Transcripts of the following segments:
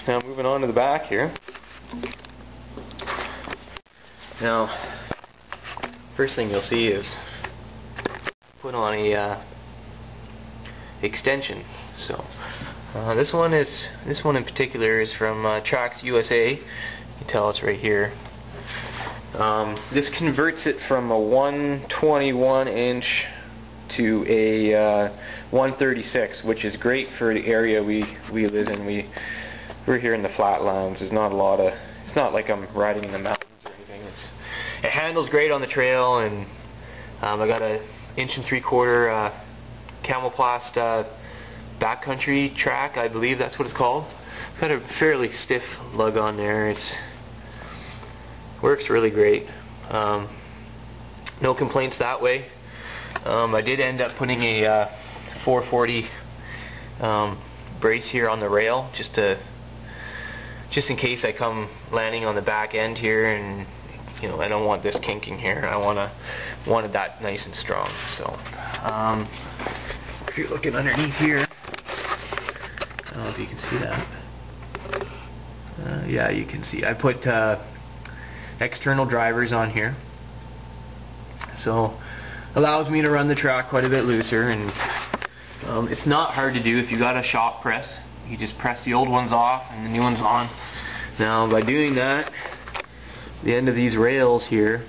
Now moving on to the back here. Now, first thing you'll see is put on a extension. So this one in particular is from Trax USA. You can tell it's right here. This converts it from a 121 inch to a 136, which is great for the area we live in. We're here in the flatlands. There's not a lot of, it's not like I'm riding in the mountains or anything. It handles great on the trail, and I got a 1.75" Camoplast backcountry track, I believe that's what it's called. It's got a fairly stiff lug on there. It works really great. No complaints that way. I did end up putting a 440 brace here on the rail, just in case I come landing on the back end here, and you know, I don't want this kinking here. I wanted that nice and strong. So if you're looking underneath here, I don't know if you can see that. Yeah, you can see I put external drivers on here, so allows me to run the track quite a bit looser, and it's not hard to do if you got a shock press. You just press the old ones off and the new ones on. Now by doing that, the end of these rails here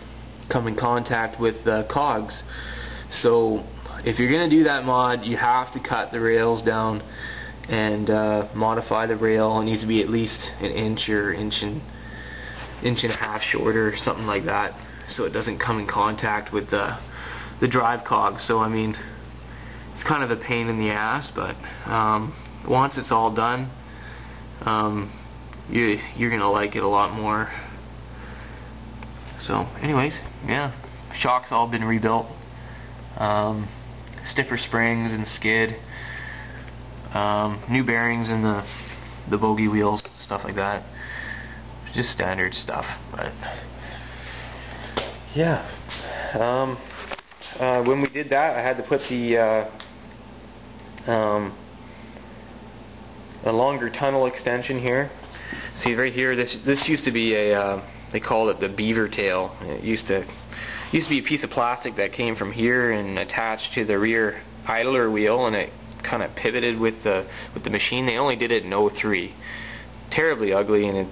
come in contact with the cogs. So if you're going to do that mod, you have to cut the rails down and modify the rail. It needs to be at least an inch or inch and a half shorter, something like that, so it doesn't come in contact with the drive cogs. So I mean, it's kind of a pain in the ass, but once it's all done, you're gonna like it a lot more. So anyways, yeah, shock's all been rebuilt, stiffer springs and skid, new bearings in the bogey wheels, stuff like that. Just standard stuff. But yeah, when we did that, I had to put the a longer tunnel extension here. See right here, this used to be a they called it the beaver tail. It used to be a piece of plastic that came from here and attached to the rear idler wheel, and it kind of pivoted with the machine. They only did it in '03. Terribly ugly, and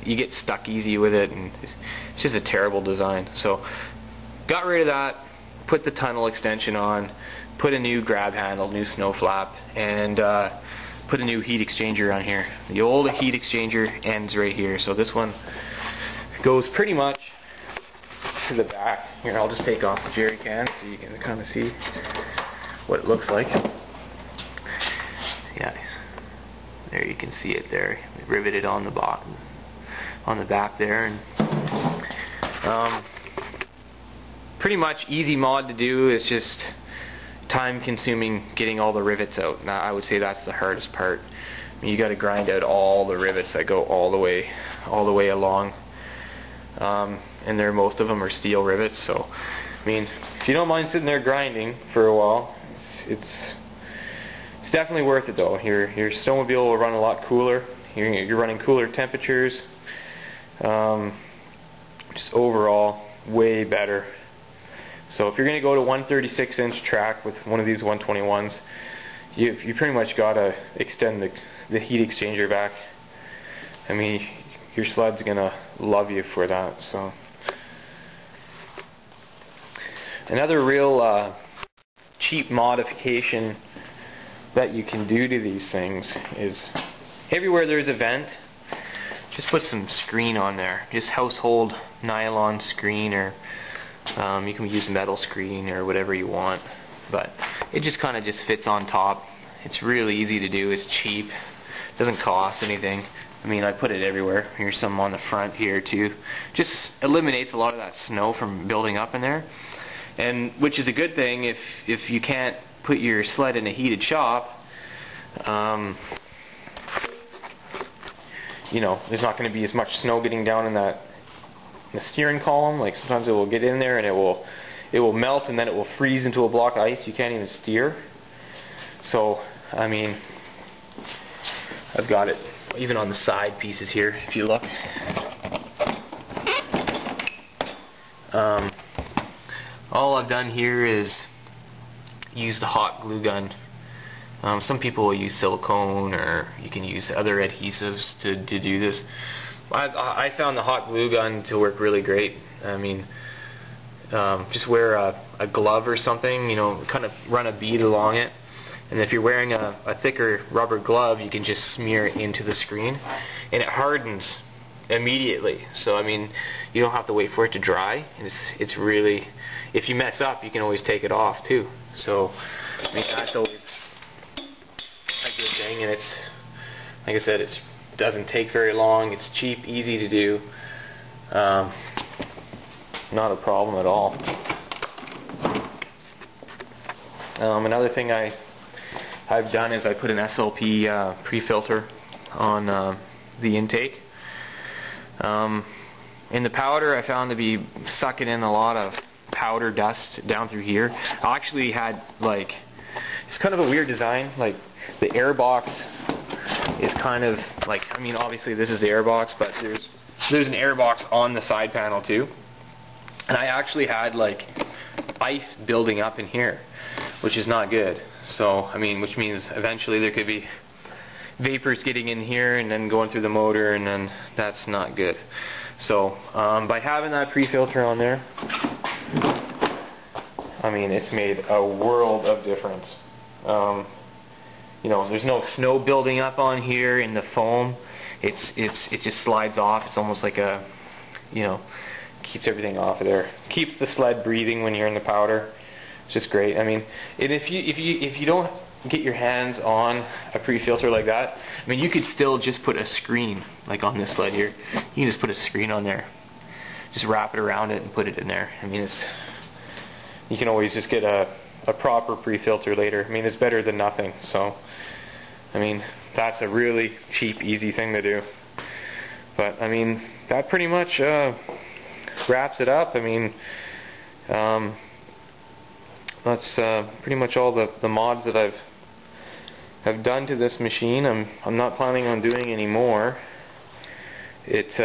you get stuck easy with it, and it's just a terrible design. So got rid of that, put the tunnel extension on, put a new grab handle, new snow flap, and put a new heat exchanger on here. The old heat exchanger ends right here, so this one goes pretty much to the back. Here, I'll just take off the jerry can so you can kind of see what it looks like. Yeah, there you can see it there, riveted on the bottom, on the back there, and pretty much easy mod to do. It's just time consuming getting all the rivets out. Now I would say that's the hardest part. I mean, you got to grind out all the rivets that go all the way along, and most of them are steel rivets. So I mean, if you don't mind sitting there grinding for a while, it's definitely worth it though. Your snowmobile will run a lot cooler. You're running cooler temperatures. Just overall way better. So if you're going to go to 136 inch track with one of these 121s, you pretty much got to extend the heat exchanger back. I mean, your sled's going to love you for that. So another real cheap modification that you can do to these things is everywhere there's a vent, just put some screen on there. Just household nylon screen, or you can use metal screen or whatever you want, but it just kind of just fits on top. It's really easy to do. It's cheap. Doesn't cost anything. I mean, I put it everywhere. Here's some on the front here too. Just eliminates a lot of that snow from building up in there, and which is a good thing if you can't put your sled in a heated shop. You know, there's not going to be as much snow getting down in the steering column. Like sometimes it will get in there and it will melt, and then it will freeze into a block of ice. You can't even steer. So I mean, I've got it even on the side pieces here, if you look. All I've done here is use the hot glue gun. Some people will use silicone, or you can use other adhesives to do this. I found the hot glue gun to work really great. I mean, just wear a glove or something, you know, kind of run a bead along it. And if you're wearing a thicker rubber glove, you can just smear it into the screen, and it hardens immediately. So I mean, you don't have to wait for it to dry. It's really, if you mess up, you can always take it off too. So I mean, that's always a good thing, and it's, like I said, it doesn't take very long. It's cheap, easy to do. Not a problem at all. Another thing I've done is I put an SLP pre-filter on the intake. In the powder, I found to be sucking in a lot of powder dust down through here. I actually had, like, it's kind of a weird design. Like, the air box is kind of like, I mean, obviously this is the air box, but there's an air box on the side panel too. And I actually had like ice building up in here, which is not good. So, I mean, which means eventually there could be vapors getting in here and then going through the motor, and then that's not good. So, by having that pre-filter on there, I mean, it's made a world of difference. You know, there's no snow building up on here in the foam. It just slides off. It's almost like a, you know, keeps everything off of there. Keeps the sled breathing when you're in the powder. It's just great. I mean, and if you don't get your hands on a pre-filter like that, I mean, you could still just put a screen like on this sled here. You can just put a screen on there. Just wrap it around it and put it in there. I mean, you can always just get a proper pre-filter later. I mean, it's better than nothing. So, I mean, that's a really cheap, easy thing to do. But, I mean, that pretty much wraps it up. I mean, that's pretty much all the mods that I've done to this machine. I'm not planning on doing any more. It's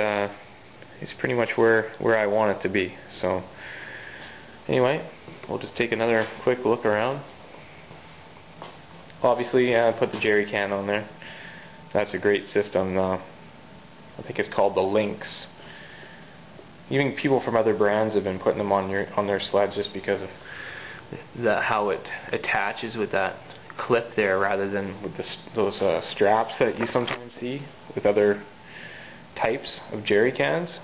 pretty much where I want it to be. So, anyway, we'll just take another quick look around. Obviously, I put the jerry can on there. That's a great system. I think it's called the Lynx. Even people from other brands have been putting them on their sleds just because of how it attaches with that clip there, rather than with those straps that you sometimes see with other types of jerry cans.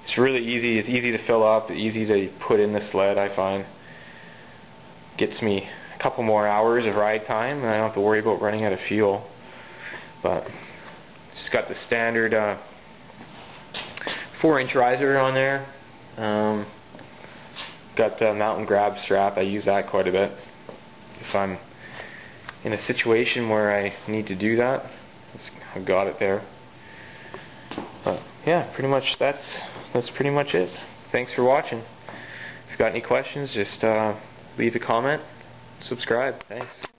It's really easy. It's easy to fill up, easy to put in the sled, I find. Gets me a couple more hours of ride time, and I don't have to worry about running out of fuel. But just got the standard 4-inch riser on there. Got the mountain grab strap. I use that quite a bit if I'm in a situation where I need to do that. I've got it there. But yeah, pretty much that's pretty much it. Thanks for watching. If you've got any questions, just leave a comment, subscribe. Thanks.